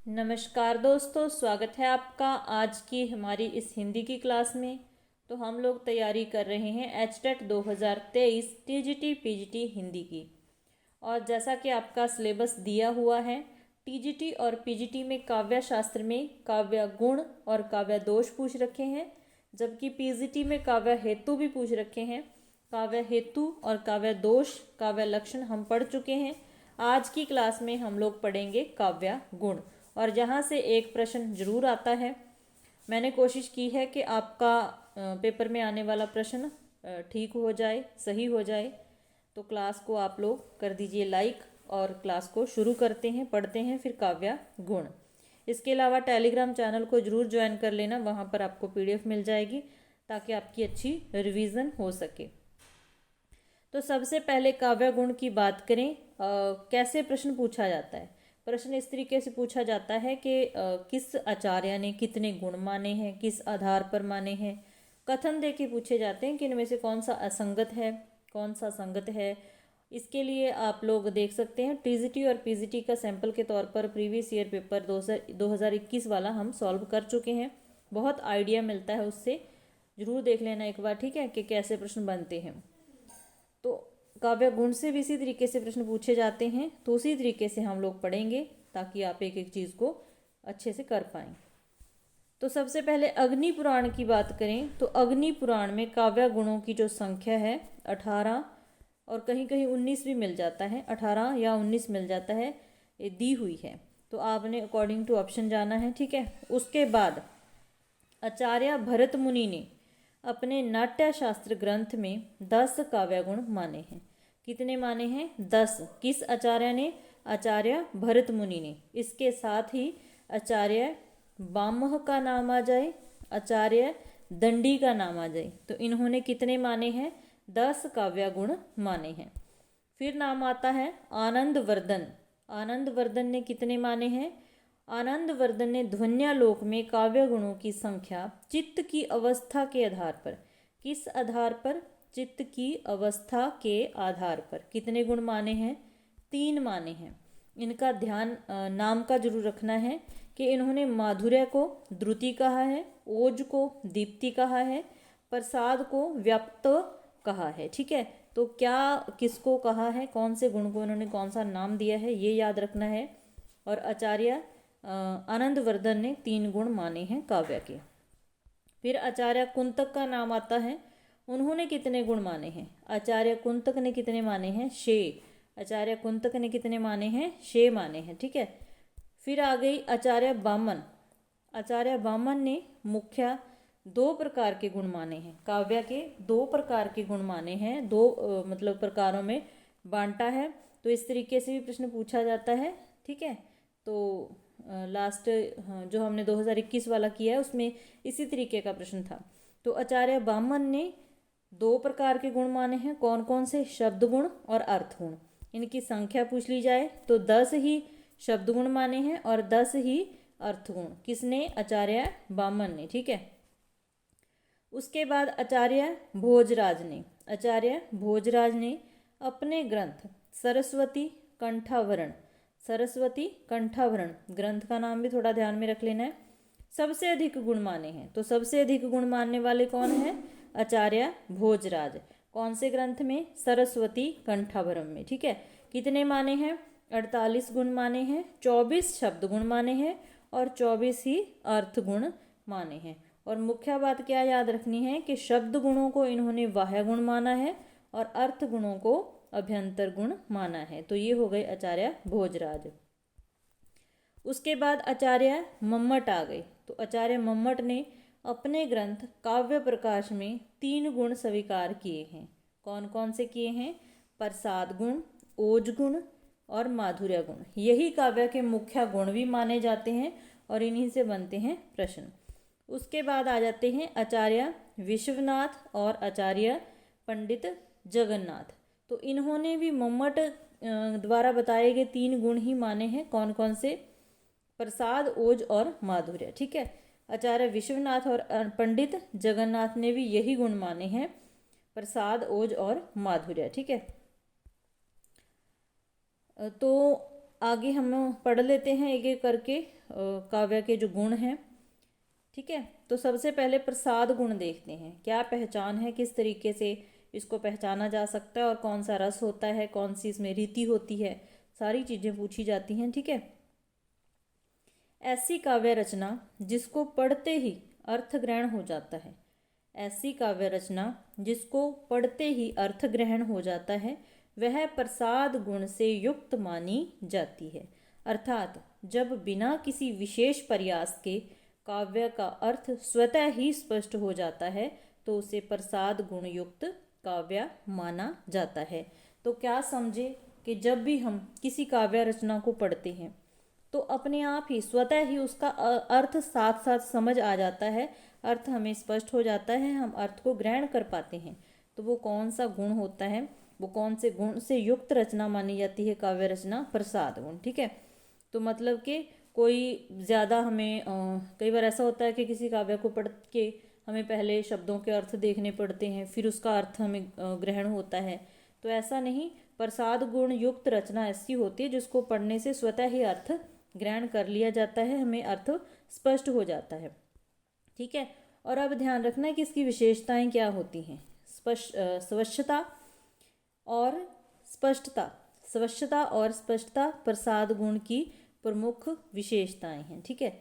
नमस्कार दोस्तों, स्वागत है आपका आज की हमारी इस हिंदी की क्लास में। तो हम लोग तैयारी कर रहे हैं एचटेट 2023 टीजीटी पीजीटी हिंदी की। और जैसा कि आपका सिलेबस दिया हुआ है, टीजीटी और पीजीटी में काव्य शास्त्र में काव्य गुण और काव्य दोष पूछ रखे हैं, जबकि पीजीटी में काव्य हेतु भी पूछ रखे हैं। काव्य हेतु और काव्य दोष, काव्य लक्षण हम पढ़ चुके हैं। आज की क्लास में हम लोग पढ़ेंगे काव्य गुण, और जहाँ से एक प्रश्न जरूर आता है। मैंने कोशिश की है कि आपका पेपर में आने वाला प्रश्न ठीक हो जाए, सही हो जाए। तो क्लास को आप लोग कर दीजिए लाइक, और क्लास को शुरू करते हैं, पढ़ते हैं फिर काव्य गुण। इसके अलावा टेलीग्राम चैनल को जरूर ज्वाइन कर लेना, वहाँ पर आपको पीडीएफ मिल जाएगी ताकि आपकी अच्छी रिवीजन हो सके। तो सबसे पहले काव्य गुण की बात करें। कैसे प्रश्न पूछा जाता है। प्रश्न इस तरीके से पूछा जाता है कि किस आचार्य ने कितने गुण माने हैं, किस आधार पर माने हैं। कथन दे के पूछे जाते हैं कि इनमें से कौन सा असंगत है, कौन सा संगत है। इसके लिए आप लोग देख सकते हैं टीजीटी और पीजीटी का सैंपल के तौर पर प्रीवियस ईयर पेपर 2021 वाला हम सॉल्व कर चुके हैं। बहुत आइडिया मिलता है उससे, जरूर देख लेना एक बार, ठीक है, कि कैसे प्रश्न बनते हैं। तो काव्य गुण से भी इसी तरीके से प्रश्न पूछे जाते हैं, तो उसी तरीके से हम लोग पढ़ेंगे ताकि आप एक एक चीज़ को अच्छे से कर पाएं। तो सबसे पहले अग्नि पुराण की बात करें तो अग्नि पुराण में काव्य गुणों की जो संख्या है 18, और कहीं कहीं 19 भी मिल जाता है, 18 या 19 मिल जाता है, ये दी हुई है। तो आपने अकॉर्डिंग टू ऑप्शन जाना है, ठीक है। उसके बाद आचार्य भरत मुनि ने अपने नाट्य शास्त्र ग्रंथ में 10 काव्य गुण माने हैं। कितने माने हैं? 10। किस आचार्य ने? आचार्य भरत मुनि ने। इसके साथ ही आचार्य बामह का नाम आ जाए, आचार्य दंडी का नाम आ जाए, तो इन्होंने कितने माने हैं? 10 काव्य गुण माने हैं। फिर नाम आता है आनंद वर्धन। आनंद वर्धन ने कितने माने हैं? आनंद वर्धन ने ध्वन्यालोक में काव्य गुणों की संख्या चित्त की अवस्था के आधार पर, किस आधार पर? चित्त की अवस्था के आधार पर कितने गुण माने हैं? 3 माने हैं। इनका ध्यान नाम का जरूर रखना है कि इन्होंने माधुर्य को द्रुति कहा है, ओज को दीप्ति कहा है, प्रसाद को व्याप्त कहा है, ठीक है। तो क्या किसको कहा है, कौन से गुण को इन्होंने कौन सा नाम दिया है, ये याद रखना है। और आचार्य आनंद वर्धन ने 3 गुण माने हैं काव्य के। फिर आचार्य कुंतक का नाम आता है। उन्होंने कितने गुण माने हैं? आचार्य कुंतक ने कितने माने हैं? 6। आचार्य कुंतक ने कितने माने हैं? 6 माने हैं, ठीक है। फिर आ गई आचार्य बामन। आचार्य बामन ने मुख्य 2 प्रकार के गुण माने हैं। काव्य के 2 प्रकार के गुण माने हैं, 2 मतलब प्रकारों में बांटा है। तो इस तरीके से भी प्रश्न पूछा जाता है, ठीक है। तो लास्ट जो हमने 2021 वाला किया है उसमें इसी तरीके का प्रश्न था। तो आचार्य बामन ने 2 प्रकार के गुण माने हैं। कौन कौन से? शब्द गुण और अर्थ गुण। इनकी संख्या पूछ ली जाए तो 10 ही शब्द गुण माने हैं और 10 ही अर्थ गुण। किसने? आचार्य बामन ने, ठीक है। उसके बाद आचार्य भोजराज ने, आचार्य भोजराज ने अपने ग्रंथ सरस्वती कंठाभरण, सरस्वती कंठाभरण ग्रंथ का नाम भी थोड़ा ध्यान में रख लेना है, सबसे अधिक गुण माने हैं। तो सबसे अधिक गुण मानने वाले कौन है? आचार्य भोजराज। कौन से ग्रंथ में? सरस्वती कंठाभरण में, ठीक है। कितने माने हैं? 48 गुण माने हैं, 24 शब्द गुण माने हैं और 24 ही अर्थ गुण माने हैं। और मुख्य बात क्या याद रखनी है कि शब्द गुणों को इन्होंने बाह्य गुण माना है और अर्थ गुणों को अभ्यंतर गुण माना है। तो ये हो गए आचार्य भोजराज। उसके बाद आचार्य मम्मट आ गए। तो आचार्य मम्मट ने अपने ग्रंथ काव्य प्रकाश में 3 गुण स्वीकार किए हैं। कौन कौन से किए हैं? प्रसाद गुण, ओज गुण और माधुर्य गुण। यही काव्य के मुख्य गुण भी माने जाते हैं और इन्हीं से बनते हैं प्रश्न। उसके बाद आ जाते हैं आचार्य विश्वनाथ और आचार्य पंडित जगन्नाथ। तो इन्होंने भी मम्मट द्वारा बताए गए 3 गुण ही माने हैं। कौन कौन से? प्रसाद, ओज और माधुर्य, ठीक है। आचार्य विश्वनाथ और पंडित जगन्नाथ ने भी यही गुण माने हैं, प्रसाद, ओज और माधुर्य, ठीक है। तो आगे हम पढ़ लेते हैं एक एक करके काव्य के जो गुण हैं। ठीक है, तो सबसे पहले प्रसाद गुण देखते हैं, क्या पहचान है, किस तरीके से इसको पहचाना जा सकता है और कौन सा रस होता है, कौन सी इसमें रीति होती है, सारी चीज़ें पूछी जाती हैं। ठीक है, ऐसी काव्य रचना जिसको पढ़ते ही अर्थ ग्रहण हो जाता है, ऐसी काव्य रचना जिसको पढ़ते ही अर्थ ग्रहण हो जाता है वह प्रसाद गुण से युक्त मानी जाती है। अर्थात जब बिना किसी विशेष प्रयास के काव्य का अर्थ स्वतः ही स्पष्ट हो जाता है तो उसे प्रसाद गुण युक्त काव्य माना जाता है। तो क्या समझे कि जब भी हम किसी काव्य रचना को पढ़ते हैं तो अपने आप ही स्वतः ही उसका अर्थ साथ साथ समझ आ जाता है, अर्थ हमें स्पष्ट हो जाता है, हम अर्थ को ग्रहण कर पाते हैं। तो वो कौन सा गुण होता है, वो कौन से गुण से युक्त रचना मानी जाती है काव्य रचना? प्रसाद गुण। ठीक है, तो मतलब कि कोई ज़्यादा हमें कई बार ऐसा होता है कि किसी काव्य को पढ़ के हमें पहले शब्दों के अर्थ देखने पड़ते हैं, फिर उसका अर्थ हमें ग्रहण होता है। तो ऐसा नहीं, प्रसाद गुण युक्त रचना ऐसी होती है जिसको पढ़ने से स्वतः ही अर्थ ग्रहण कर लिया जाता है, हमें अर्थ स्पष्ट हो जाता है। ठीक है, और अब ध्यान रखना है कि इसकी विशेषताएं क्या होती हैं। स्वच्छता और स्पष्टता, स्वच्छता और स्पष्टता प्रसाद गुण की प्रमुख विशेषताएं हैं। ठीक है,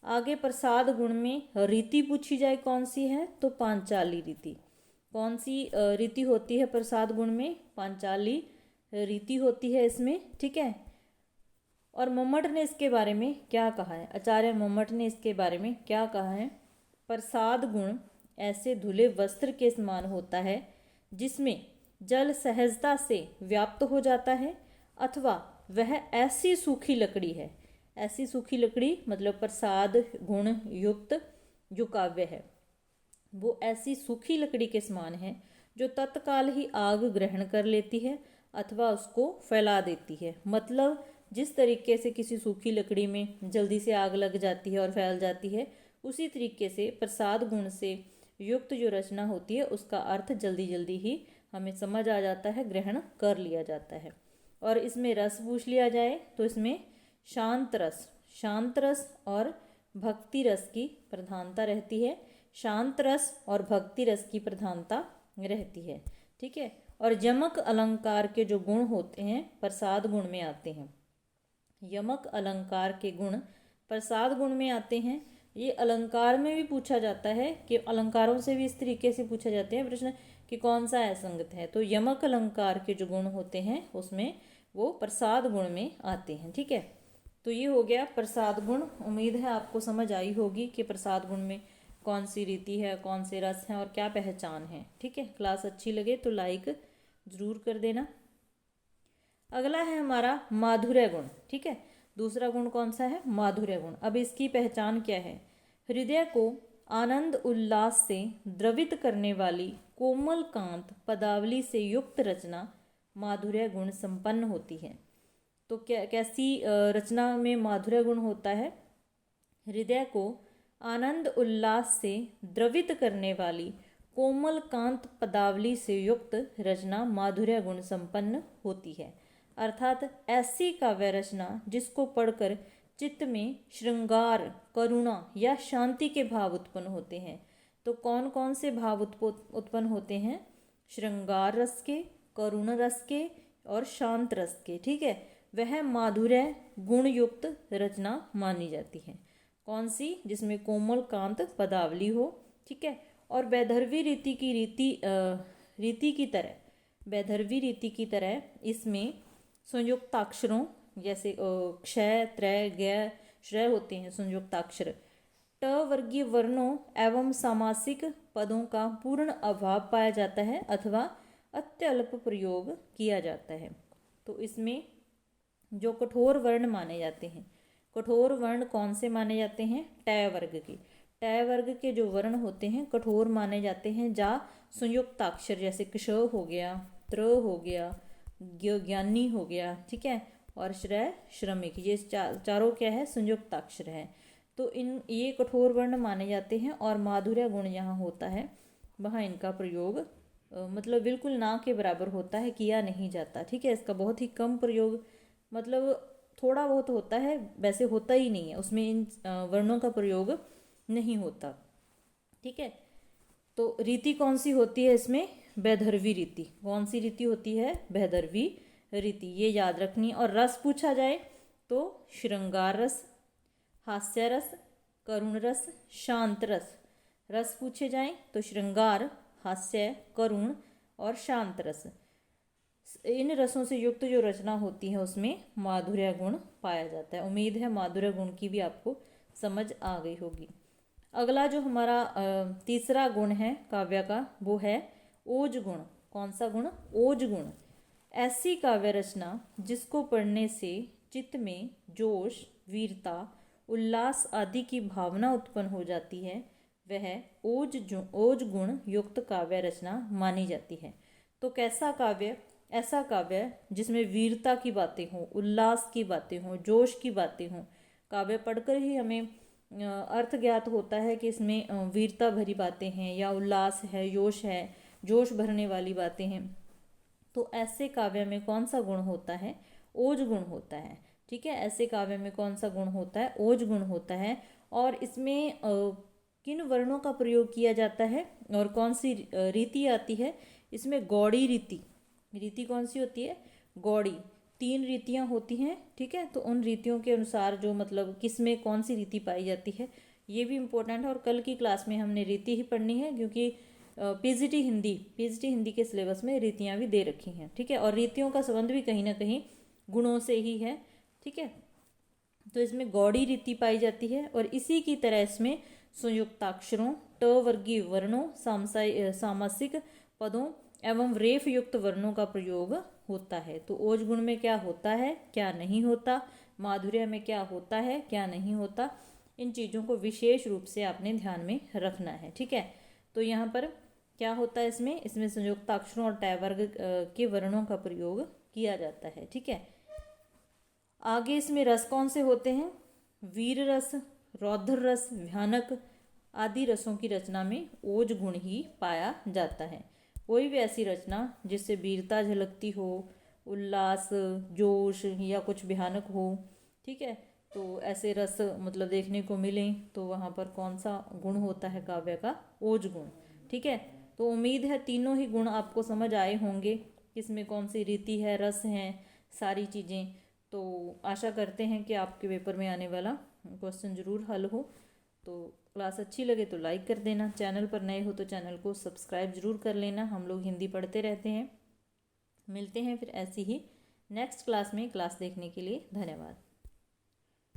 आगे प्रसाद गुण में रीति पूछी जाए कौन सी है, तो पांचाली रीति। कौन सी रीति होती है प्रसाद गुण में? पांचाली रीति होती है इसमें। ठीक है, और मम्मट ने इसके बारे में क्या कहा है? आचार्य मम्मट ने इसके बारे में क्या कहा है? प्रसाद गुण ऐसे धुले वस्त्र के समान होता है जिसमें जल सहजता से व्याप्त हो जाता है, अथवा वह ऐसी सूखी लकड़ी है, ऐसी सूखी लकड़ी मतलब प्रसाद गुण युक्त जो काव्य है वो ऐसी सूखी लकड़ी के समान है जो तत्काल ही आग ग्रहण कर लेती है अथवा उसको फैला देती है। मतलब जिस तरीके से किसी सूखी लकड़ी में जल्दी से आग लग जाती है और फैल जाती है, उसी तरीके से प्रसाद गुण से युक्त जो रचना होती है उसका अर्थ जल्दी जल्दी ही हमें समझ आ जाता है, ग्रहण कर लिया जाता है। और इसमें रस पूछ लिया जाए तो इसमें शांत रस और भक्ति रस की प्रधानता रहती है, शांत रस और भक्ति रस की प्रधानता रहती है। ठीक है, और यमक अलंकार के जो गुण होते हैं प्रसाद गुण में आते हैं, यमक अलंकार के गुण प्रसाद गुण में आते हैं। ये अलंकार में भी पूछा जाता है कि अलंकारों से भी इस तरीके से पूछा जाते हैं प्रश्न कि कौन सा असंगत है, तो यमक अलंकार के जो गुण होते हैं उसमें वो प्रसाद गुण में आते हैं। ठीक है, तो ये हो गया प्रसाद गुण। उम्मीद है आपको समझ आई होगी कि प्रसाद गुण में कौन सी रीति है, कौन से रस हैं और क्या पहचान है। ठीक है, क्लास अच्छी लगे तो लाइक ज़रूर कर देना। अगला है हमारा माधुर्य गुण। ठीक है, दूसरा गुण कौन सा है? माधुर्य गुण। अब इसकी पहचान क्या है? हृदय को आनंद उल्लास से द्रवित करने वाली कोमल कांत पदावली से युक्त रचना माधुर्य गुण संपन्न होती है। तो क्या कैसी रचना में माधुर्य गुण होता है? हृदय को आनंद उल्लास से द्रवित करने वाली कोमल कांत पदावली से युक्त रचना माधुर्य गुण संपन्न होती है। अर्थात ऐसी काव्य रचना जिसको पढ़कर चित्त में श्रृंगार, करुणा या शांति के भाव उत्पन्न होते हैं। तो कौन कौन से भाव उत्पन्न होते हैं? श्रृंगार रस के, करुण रस के और शांत रस के। ठीक है, वह माधुर्य गुण युक्त रचना मानी जाती है। कौन सी? जिसमें कोमल कांत पदावली हो। ठीक है, और वैदर्भी रीति की तरह, वैदर्भी रीति की तरह इसमें संयुक्ताक्षरों जैसे क्षय, त्रय, ज्ञ, श्रय होते हैं संयुक्ताक्षर, ट वर्गीय वर्णों एवं सामासिक पदों का पूर्ण अभाव पाया जाता है अथवा अत्यल्प प्रयोग किया जाता है। तो इसमें जो कठोर वर्ण माने जाते हैं, कठोर वर्ण कौन से माने जाते हैं? टय वर्ग के। टय वर्ग के जो वर्ण होते हैं कठोर माने जाते हैं, जहाँ संयुक्ताक्षर जैसे क्ष हो गया, त्र हो गया, ज्ञानी हो गया। ठीक है, और श्रय, श्रमिक, ये चारों क्या है? संयुक्ताक्षर है। तो ये कठोर वर्ण माने जाते हैं और माधुर्य गुण यहाँ होता है वहाँ इनका प्रयोग मतलब बिल्कुल ना के बराबर होता है, किया नहीं जाता। ठीक है, इसका बहुत ही कम प्रयोग, मतलब थोड़ा बहुत होता है, वैसे होता ही नहीं है, उसमें इन वर्णों का प्रयोग नहीं होता। ठीक है, तो रीति कौन सी होती है इसमें? वैदर्भी रीति। कौन सी रीति होती है? वैदर्भी रीति, ये याद रखनी। और रस पूछा जाए तो श्रृंगार रस, हास्य रस, करुण रस, शांत रस। रस पूछे जाएं तो श्रृंगार, हास्य, करुण और शांत रस। इन रसों से युक्त जो रचना होती है उसमें माधुर्य गुण पाया जाता है। उम्मीद है माधुर्य गुण की भी आपको समझ आ गई होगी। अगला जो हमारा तीसरा गुण है काव्य का, वो है ओज गुण। कौन सा गुण? ओज गुण। ऐसी काव्य रचना जिसको पढ़ने से चित्त में जोश, वीरता, उल्लास आदि की भावना उत्पन्न हो जाती है, वह ओज गुण युक्त काव्य रचना मानी जाती है। तो कैसा काव्य? ऐसा काव्य जिसमें वीरता की बातें हों, उल्लास की बातें हों, जोश की बातें हों। काव्य पढ़कर ही हमें अर्थ ज्ञात होता है कि इसमें वीरता भरी बातें हैं या उल्लास है, जोश भरने वाली बातें हैं। तो ऐसे काव्य में कौन सा गुण होता है? ओज गुण होता है। ठीक है, ऐसे काव्य में कौन सा गुण होता है? ओज गुण होता है। और इसमें किन वर्णों का प्रयोग किया जाता है और कौन सी रीति आती है? इसमें गौड़ी रीति। रीति कौन सी होती है? गौड़ी। 3 रीतियाँ होती हैं। ठीक है, तो उन रीतियों के अनुसार जो मतलब किस में कौन सी रीति पाई जाती है, ये भी इम्पोर्टेंट है। और कल की क्लास में हमने रीति ही पढ़नी है, क्योंकि पीजीटी हिंदी के सिलेबस में रीतियाँ भी दे रखी हैं। ठीक है, और रीतियों का संबंध भी कहीं ना कहीं गुणों से ही है। ठीक है, तो इसमें गौड़ी रीति पाई जाती है। और इसी की तरह इसमें संयुक्ताक्षरों, ट वर्गीय वर्णों, सामासिक पदों एवं रेफ युक्त वर्णों का प्रयोग होता है। तो ओज गुण में क्या होता है, क्या नहीं होता, माधुर्य में क्या होता है, क्या नहीं होता, इन चीज़ों को विशेष रूप से आपने ध्यान में रखना है। ठीक है, तो यहाँ पर क्या होता है? इसमें संयुक्ताक्षरों और टय वर्ग के वर्णों का प्रयोग किया जाता है। ठीक है, आगे इसमें रस कौन से होते हैं? वीर रस, रौद्र रस, भयानक आदि रसों की रचना में ओज गुण ही पाया जाता है। कोई भी ऐसी रचना जिससे वीरता झलकती हो, उल्लास, जोश या कुछ भयानक हो, ठीक है, तो ऐसे रस मतलब देखने को मिलें, तो वहाँ पर कौन सा गुण होता है काव्य का? ओज गुण। ठीक है, तो उम्मीद है तीनों ही गुण आपको समझ आए होंगे, किसमें कौन सी रीति है, रस हैं, सारी चीज़ें। तो आशा करते हैं कि आपके पेपर में आने वाला क्वेश्चन ज़रूर हल हो। तो क्लास अच्छी लगे तो लाइक कर देना, चैनल पर नए हो तो चैनल को सब्सक्राइब ज़रूर कर लेना। हम लोग हिंदी पढ़ते रहते हैं। मिलते हैं फिर ऐसी ही नेक्स्ट क्लास में। क्लास देखने के लिए धन्यवाद।